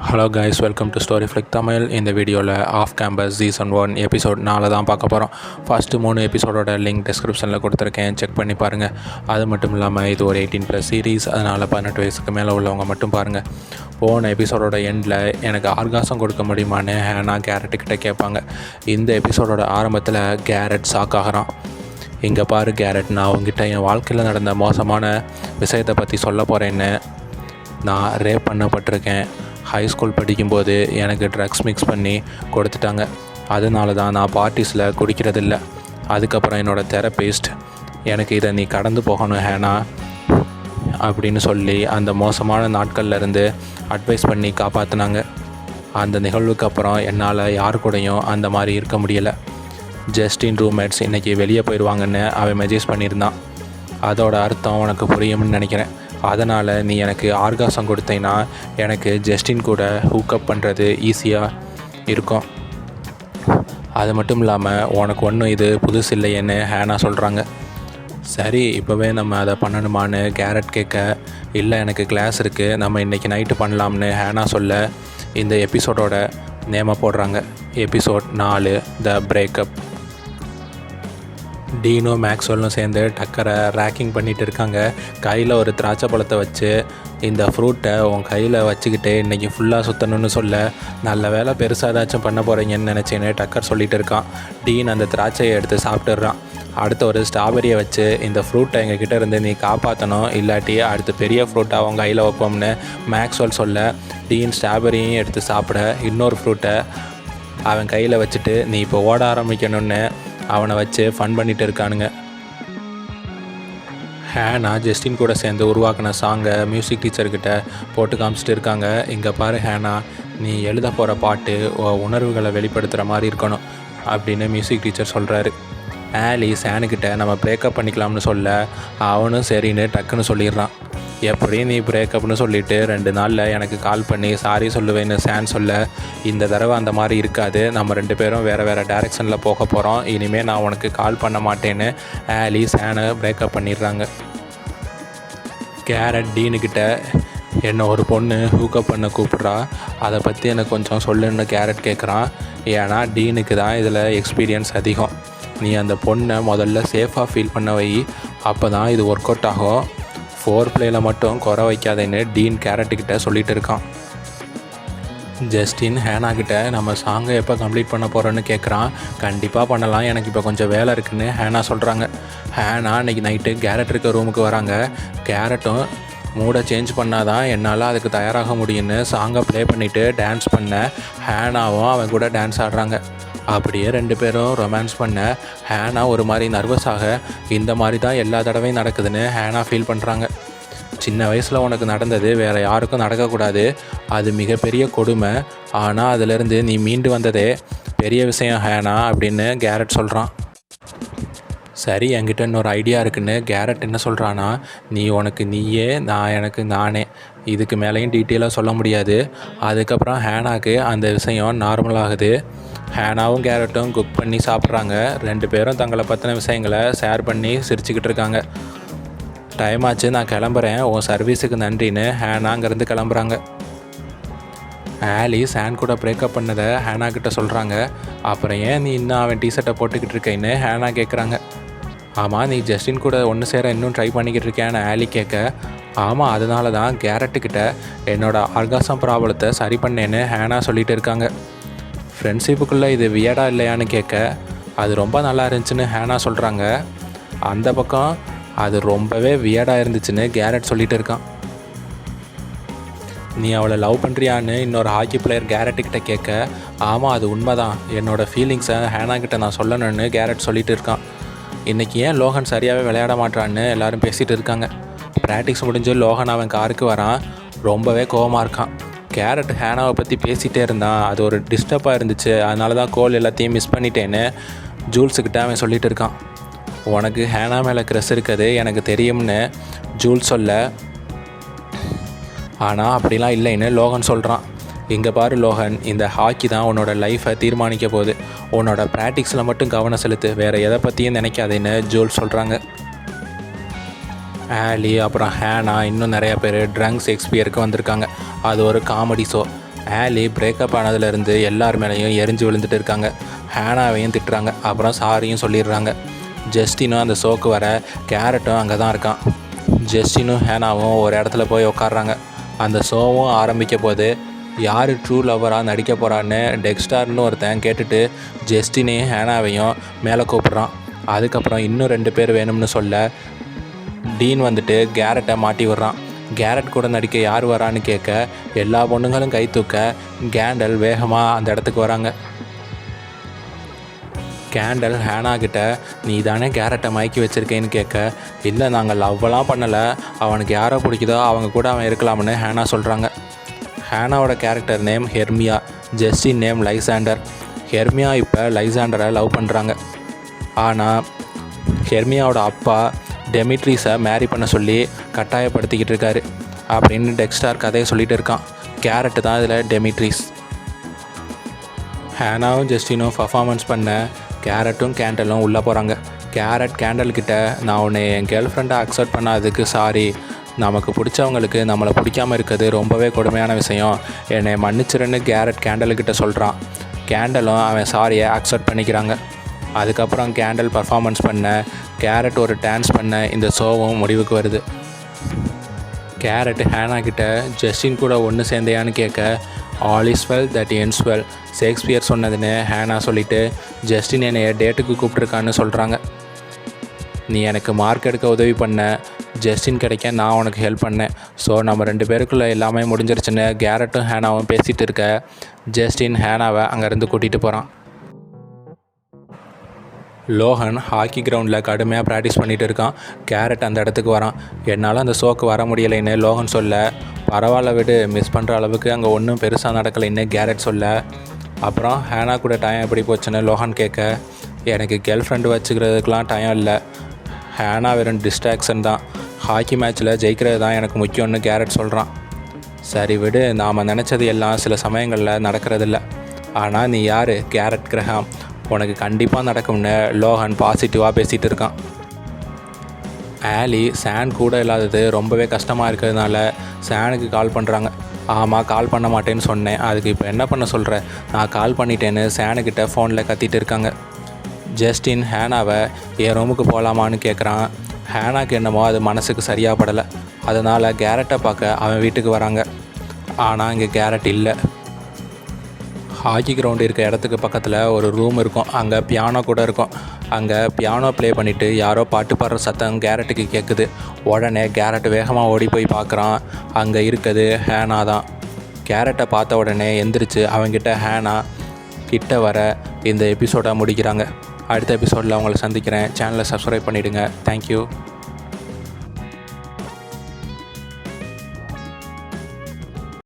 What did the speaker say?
Hello guys, welcome to story flick Tamil. இந்த வீடியோவில் off campus season 1 episode 4 தான் பார்க்க போகிறோம். ஃபஸ்ட்டு 3 எபிசோடோட லிங்க் டிஸ்கிரிப்ஷனில் கொடுத்துருக்கேன், செக் பண்ணி பாருங்கள். அது மட்டும் இல்லாமல் இது ஒரு 18+ சீரீஸ், அதனால் 18 வயசுக்கு மேலே உள்ளவங்க மட்டும் பாருங்கள். போன எபிசோடோட எண்டில் எனக்கு ஆர்காசம் கொடுக்க முடியுமான்னு ஹேனா கேரட்டுக்கிட்ட கேட்பாங்க. இந்த எபிசோடோட ஆரம்பத்தில் கேரட் ஷாக் ஆகிறான். இங்கே பாரு கேரட், நான் அவங்ககிட்ட என் வாழ்க்கையில் நடந்த மோசமான விஷயத்தை பற்றி சொல்ல போகிறேன்னு. நான் ரேப் பண்ணப்பட்டிருக்கேன். ஹை ஸ்கூல் படிக்கும்போது எனக்கு ட்ரக்ஸ் மிக்ஸ் பண்ணி கொடுத்துட்டாங்க. அதனால தான் நான் பார்ட்டிஸில் குடிக்கிறதில்ல. அதுக்கப்புறம் என்னோடய தெரபிஸ்ட் எனக்கு இதை நீ கடந்து போகணும் ஹேனா அப்படின்னு சொல்லி அந்த மோசமான நாட்கள்லேருந்து அட்வைஸ் பண்ணி காப்பாற்றினாங்க. அந்த நிகழ்வுக்கு அப்புறம் என்னால் யார் கூடயும் அந்த மாதிரி இருக்க முடியலை. ஜஸ்டின் ரூம்மேட்ஸ் இன்றைக்கி வெளியே போயிடுவாங்கன்னு அவன் மெசேஜ் பண்ணியிருந்தான். அதோட அர்த்தம் உனக்கு புரியும்னு நினைக்கிறேன். அதனால் நீ எனக்கு ஆர்காசம் கொடுத்தேன்னா எனக்கு ஜஸ்டின் கூட ஹூக்கப் பண்ணுறது ஈஸியாக இருக்கும். அது மட்டும் இல்லாமல் உனக்கு ஒன்றும் இது புதுசு இல்லையேன்னு ஹேனா சொல்கிறாங்க. சரி, இப்போவே நம்ம அதை பண்ணணுமான்னு கேரட் கேட்க, இல்லை எனக்கு கிளாஸ் இருக்குது, நம்ம இன்றைக்கி நைட்டு பண்ணலாம்னு ஹேனா சொல்ல இந்த எபிசோடோட நேமை போடுறாங்க. எபிசோட் 4 த பிரேக்கப். டீனோ மேக்ஸ்வெல்லும் சேர்ந்து டக்கரை ரேக்கிங் பண்ணிகிட்டு இருக்காங்க. கையில் ஒரு திராட்சை பழத்தை வச்சு, இந்த ஃப்ரூட்டை உன் கையில் வச்சுக்கிட்டு இன்றைக்கி ஃபுல்லாக சுற்றணும்னு சொல்ல, நல்ல வேலை பெருசாக ஏதாச்சும் பண்ண போகிறீங்கன்னு நினச்சேன்னு டக்கர் சொல்லிகிட்டு இருக்கான். டீன் அந்த திராட்சையை எடுத்து சாப்பிட்டுடுறான். அடுத்த ஒரு ஸ்ட்ராபெரியை வச்சு, இந்த ஃப்ரூட்டை எங்ககிட்ட இருந்து நீ காப்பாற்றணும், இல்லாட்டி அடுத்து பெரிய ஃப்ரூட்டை அவன் கையில் வைப்போம்னு மேக்ஸ்வெல் சொல்ல, டீன் ஸ்ட்ராபெரியும் எடுத்து சாப்பிட இன்னொரு ஃப்ரூட்டை அவன் கையில் வச்சுட்டு நீ இப்போ ஓட ஆரம்பிக்கணும்னு அவனை வச்சு ஃபன் பண்ணிகிட்டு இருக்கானுங்க. ஹேனா ஜஸ்டின் கூட சேர்ந்து உருவாக்கின சாங்கை மியூசிக் டீச்சர்கிட்ட போட்டு காமிச்சிட்டு இருக்காங்க. இங்கே பாரு ஹேனா, நீ எழுத போகிற பாட்டு உணர்வுகளை வெளிப்படுத்துகிற மாதிரி இருக்கணும் அப்படின்னு மியூசிக் டீச்சர் சொல்கிறாரு. ஆலிஸ் ஹேனுக்கிட்ட நம்ம பிரேக்கப் பண்ணிக்கலாம்னு சொல்ல, அவனும் சரின்னு டக்குன்னு சொல்லிடுறான். எப்படி நீ பிரேக்கப்னு சொல்லிவிட்டு 2 நாளில் எனக்கு கால் பண்ணி சாரி சொல்லுவேன்னு சான் சொல்ல, இந்த தடவை அந்த மாதிரி இருக்காது, நம்ம 2 பேரும் வேறு டைரெக்ஷனில் போக போகிறோம், இனிமேல் நான் உனக்கு கால் பண்ண மாட்டேன்னு ஆலிஸ் ஹேனை பிரேக்கப் பண்ணிடுறாங்க. கேரட் டீனுக்கிட்ட என்னை ஒரு பொண்ணு ஹூக்கப் பண்ண கூப்பிட்றா, அதை பற்றி எனக்கு கொஞ்சம் சொல்லுன்னு கேரட் கேட்குறான். ஏன்னா டீனுக்கு தான் இதில் எக்ஸ்பீரியன்ஸ் அதிகம். நீ அந்த பொண்ணை முதல்ல சேஃபாக ஃபீல் பண்ண வை, அப்போ தான் இது ஒர்க் அவுட் ஆகும். 4 பிளேயில் மட்டும் குறை வைக்காதேன்னு டீன் கேரட்டுக்கிட்ட சொல்லிகிட்டு இருக்கான். ஜஸ்டின் ஹேனாக்கிட்ட நம்ம சாங்கை எப்போ கம்ப்ளீட் பண்ண போகிறோன்னு கேட்குறான். கண்டிப்பாக பண்ணலாம், எனக்கு இப்போ கொஞ்சம் வேலை இருக்குதுன்னு ஹேனா சொல்கிறாங்க. ஹேனா அன்றைக்கி நைட்டு கேரட் இருக்க ரூமுக்கு வராங்க. கேரட்டும் மூடை சேஞ்ச் பண்ணால் தான் என்னால் அதுக்கு தயாராக முடியும்னு சாங்கை ப்ளே பண்ணிவிட்டு டான்ஸ் பண்ண, ஹேனாவும் அவன் கூட டான்ஸ் ஆடுறாங்க. அப்படியே 2 பேரும் ரொமான்ஸ் பண்ண ஹேனா ஒரு மாதிரி நர்வஸாக, இந்த மாதிரி தான் எல்லா தடவையும் நடக்குதுன்னு ஹேனா ஃபீல் பண்ணுறாங்க. சின்ன வயசில் உனக்கு நடந்தது வேறு யாருக்கும் நடக்கக்கூடாது, அது மிகப்பெரிய கொடுமை, ஆனால் அதிலிருந்து நீ மீண்டு வந்ததே பெரிய விஷயம் ஹேனா அப்படின்னு கேரட் சொல்கிறான். சரி, என்கிட்ட இன்னொரு ஐடியா இருக்குன்னு கேரட் என்ன சொல்கிறான்னா, நீ உனக்கு நீயே, நான் எனக்கு நானே, இதுக்கு மேலேயும் டீட்டெயிலாக சொல்ல முடியாது. அதுக்கப்புறம் ஹேனாக்கு அந்த விஷயம் நார்மலாகுது. ஹேனாவும் கேரட்டும் குக் பண்ணி சாப்பிட்றாங்க. 2 பேரும் தங்களை பற்றின விஷயங்களை ஷேர் பண்ணி சிரிச்சுக்கிட்டு இருக்காங்க. டைம் ஆச்சு, நான் கிளம்புறேன், உன் சர்வீஸுக்கு நன்றின்னு ஹேனா அங்கேருந்து கிளம்புறாங்க. ஆலிஸ் ஹேன் கூட பிரேக்கப் பண்ணதை ஹேனா கிட்ட சொல்கிறாங்க. அப்புறம் ஏன் நீ இன்னும் அவன் டிஷர்ட்டை போட்டுக்கிட்டு இருக்கேன்னு ஹேனா கேட்குறாங்க. ஆமாம், நீ ஜஸ்டின் கூட ஒன்று சேர இன்னும் ட்ரை பண்ணிக்கிட்டு இருக்கேன்னு ஆலி கேட்க, ஆமாம் அதனால தான் கேரட்டுக்கிட்ட என்னோடய ஆர்காசம் ப்ராப்ளத்தை சரி பண்ணேன்னு ஹேனா சொல்லிகிட்டு இருக்காங்க. ஃப்ரெண்ட்ஷிப்புக்குள்ளே இது வியர்டா இல்லையான்னு கேட்க, அது ரொம்ப நல்லா இருந்துச்சுன்னு ஹேனா சொல்கிறாங்க. அந்த பக்கம் அது ரொம்பவே வியர்டாக இருந்துச்சுன்னு கேரட் சொல்லிகிட்டு இருக்கான். நீ அவளை லவ் பண்ணுறியான்னு இன்னொரு ஹாக்கி பிளேயர் கேரட்டுக்கிட்ட கேட்க, ஆமாம் அது உண்மை தான், என்னோடய ஃபீலிங்ஸை ஹேனாக்கிட்ட நான் சொல்லணும்னு கேரட் சொல்லிகிட்டு இருக்கான். இன்றைக்கி ஏன் லோகன் சரியாகவே விளையாட மாட்டான்னு எல்லோரும் பேசிகிட்டு இருக்காங்க. ப்ராக்டிக்ஸ் முடிஞ்சு லோகன் அவன் காருக்கு வரான். ரொம்பவே கோவமாக இருக்கான். கேரட் ஹேனாவை பற்றி பேசிகிட்டே இருந்தான், அது ஒரு டிஸ்டர்பாக இருந்துச்சு, அதனால தான் கோல் எல்லாத்தையும் மிஸ் பண்ணிட்டேன்னு ஜூல்ஸுக்கிட்ட அவன் சொல்லிகிட்டு இருக்கான். உனக்கு ஹேனா மேலே க்ரெஸ் இருக்குது எனக்கு தெரியும்னு ஜூல்ஸ் சொல்ல, ஆனால் அப்படிலாம் இல்லைன்னு லோகன் சொல்கிறான். இங்கே பாரு லோகன், இந்த ஹாக்கி தான் உன்னோட லைஃப்பை தீர்மானிக்க போகுது, உன்னோட ப்ராக்டிக்ஸில் மட்டும் கவனம் செலுத்து, வேறு எதை பற்றியும் நினைக்காதேன்னு ஜூல்ஸ் சொல்கிறாங்க. ஆலி அப்புறம் ஹேனா இன்னும் நிறையா பேர் ட்ரங்க் ஷேக்ஸ்பியருக்கு வந்திருக்காங்க. அது ஒரு காமெடி ஷோ. ஆலி பிரேக்கப் ஆனதுலேருந்து எல்லார் மேலேயும் எரிஞ்சு விழுந்துட்டு இருக்காங்க. ஹேனாவையும் திட்டுறாங்க. அப்புறம் சாரியும் சொல்லிடுறாங்க. ஜஸ்டினும் அந்த ஷோக்கு வர கேரட்டும் அங்கே தான் இருக்கான். ஜஸ்டினும் ஹேனாவும் ஒரு இடத்துல போய் உட்காடுறாங்க. அந்த ஷோவும் ஆரம்பிக்க போது யார் ட்ரூ லவ்வராக நடிக்க போகிறான்னு டெக்ஸ்டார்னு ஒருத்தன் கேட்டுட்டு ஜஸ்டினையும் ஹேனாவையும் மேலே கூப்பிட்றான். அதுக்கப்புறம் இன்னும் 2 பேர் வேணும்னு சொல்ல டீன் வந்துட்டு கேரட்டை மாட்டி விடுறான். கேரட் கூட நடிக்க யார் வரான்னு கேட்க எல்லா பொண்ணுங்களும் கை தூக்க கேண்டல் வேகமாக அந்த இடத்துக்கு வராங்க. கேண்டல் ஹேனா கிட்ட நீ தானே கேரட்டை மயக்கி வச்சுருக்கேன்னு கேட்க இல்லை நாங்கள் லவ்வெல்லாம் பண்ணலை, அவனுக்கு யாரை பிடிக்குதோ அவங்க கூட அவன் இருக்கலாம்னு ஹேனா சொல்கிறாங்க. ஹேனாவோட character name Hermia, Justin name Lysander. Hermia இப்போ லைசாண்டரை லவ் பண்ணுறாங்க. ஆனால் ஹெர்மியாவோட அப்பா டெமிட்ரிஸை மேரி பண்ண சொல்லி கட்டாயப்படுத்திக்கிட்டு இருக்காரு அப்படின்னு டெக்ஸ்டார் கதையை சொல்லிகிட்டு இருக்கான். கேரட்டு தான் இதில் டெமிட்ரிஸ். ஹேனாவும் ஜஸ்டினும் பர்ஃபார்மன்ஸ் பண்ண கேரட்டும் கேண்டலும் உள்ளே போகிறாங்க. கேரட் கேண்டல்கிட்ட நான் உன்னை என் கேர்ள் ஃப்ரெண்டை அக்செப்ட் பண்ணாததுக்கு சாரி, நமக்கு பிடிச்சவங்களுக்கு நம்மளை பிடிக்காமல் இருக்கிறது ரொம்பவே கொடுமையான விஷயம், என்னை மன்னிச்சிருன்னு கேரட் கேண்டல்கிட்ட சொல்கிறான். கேண்டலும் அவன் சாரியை அக்செப்ட் பண்ணிக்கிறாங்க. அதுக்கப்புறம் கேண்டல் பர்ஃபார்மன்ஸ் பண்ண கேரட் ஒரு டான்ஸ் பண்ண இந்த ஷோவும் முடிவுக்கு வருது. கேரட் ஹேனா கிட்ட ஜஸ்டின் கூட ஒன்று சேர்ந்தையான்னு கேட்க all is well that ends well Shakespeare சொன்னதுன்னு ஹேனா சொல்லிவிட்டு ஜஸ்டின் என்னைய டேட்டுக்கு கூப்பிட்ருக்கான்னு சொல்கிறாங்க. நீ எனக்கு மார்க் எடுக்க உதவி பண்ண, ஜஸ்டின் கிடைக்க நான் உனக்கு ஹெல்ப் பண்ணேன், ஸோ நம்ம 2 பேருக்குள்ளே எல்லாமே முடிஞ்சிருச்சுன்னு கேரட்டும் ஹேனாவும் பேசிகிட்டு இருக்க ஜஸ்டின் ஹேனாவை அங்கேருந்து கூட்டிகிட்டு போகிறான். லோகன் ஹாக்கி கிரவுண்டில் கடுமையாக ப்ராக்டிஸ் பண்ணிகிட்டு இருக்கான். கேரட் அந்த இடத்துக்கு வரான். என்னால் அந்த ஷோக்கு வர முடியலைன்னு லோகன் சொல்ல பரவாயில்ல விடு, மிஸ் பண்ணுற அளவுக்கு அங்கே ஒன்றும் பெருசாக நடக்கலைன்னு கேரட் சொல்ல அப்புறம் ஹேனா கூட டைம் எப்படி போச்சுன்னு லோகன் கேட்க எனக்கு கேர்ள் ஃப்ரெண்டு வச்சுக்கிறதுக்கெலாம் டைம் இல்லை, ஹேனா வெறும் டிஸ்ட்ராக்ஷன் தான், ஹாக்கி மேட்ச்சில் ஜெயிக்கிறது தான் எனக்கு முக்கியம்னு கேரட் சொல்கிறான். சரி விடு, நாம் நினச்சது எல்லாம் சில சமயங்களில் நடக்கிறதில்ல, ஆனால் நீ யார் கேரட் கிரஹாம், உனக்கு கண்டிப்பாக நடக்கும்னு லோகன் பாசிட்டிவாக பேசிகிட்டு இருக்கான். ஆலி சான் கூட இல்லாதது ரொம்பவே கஷ்டமாக இருக்கிறதுனால சானுக்கு கால் பண்ணுறாங்க. ஆமாம், கால் பண்ண மாட்டேன்னு சொன்னேன், அதுக்கு இப்போ என்ன பண்ண சொல்கிற, நான் கால் பண்ணிட்டேன்னு சானுக்கிட்ட ஃபோனில் கத்திட்டு இருக்காங்க. ஜஸ்டின் ஹேனாவை என் ரூமுக்கு போகலாமான்னு கேட்குறான். ஹேனாக்கு என்னமோ அது மனசுக்கு சரியாக படலை. அதனால் கேரட்டை பார்க்க அவன் வீட்டுக்கு வராங்க. ஆனால் இங்கே கேரட் இல்லை. ஹாக்கி கிரவுண்டு இருக்க இடத்துக்கு பக்கத்தில் ஒரு ரூம் இருக்கும். அங்கே பியானோ கூட இருக்கும். அங்கே பியானோ ப்ளே பண்ணிவிட்டு யாரோ பாட்டு பாடுற சத்தம் கேரட்டுக்கு கேட்குது. உடனே கேரட் வேகமாக ஓடி போய் பார்க்குறான். அங்கே இருக்குது ஹேனா தான். கேரட்டை பார்த்த உடனே எந்திரிச்சு அவங்கிட்ட ஹேனா கிட்ட வர இந்த எபிசோடை முடிக்கிறாங்க. அடுத்த எபிசோடில் உங்களை சந்திக்கிறேன். சேனலை சப்ஸ்கிரைப் பண்ணிவிடுங்க. தேங்க்யூ.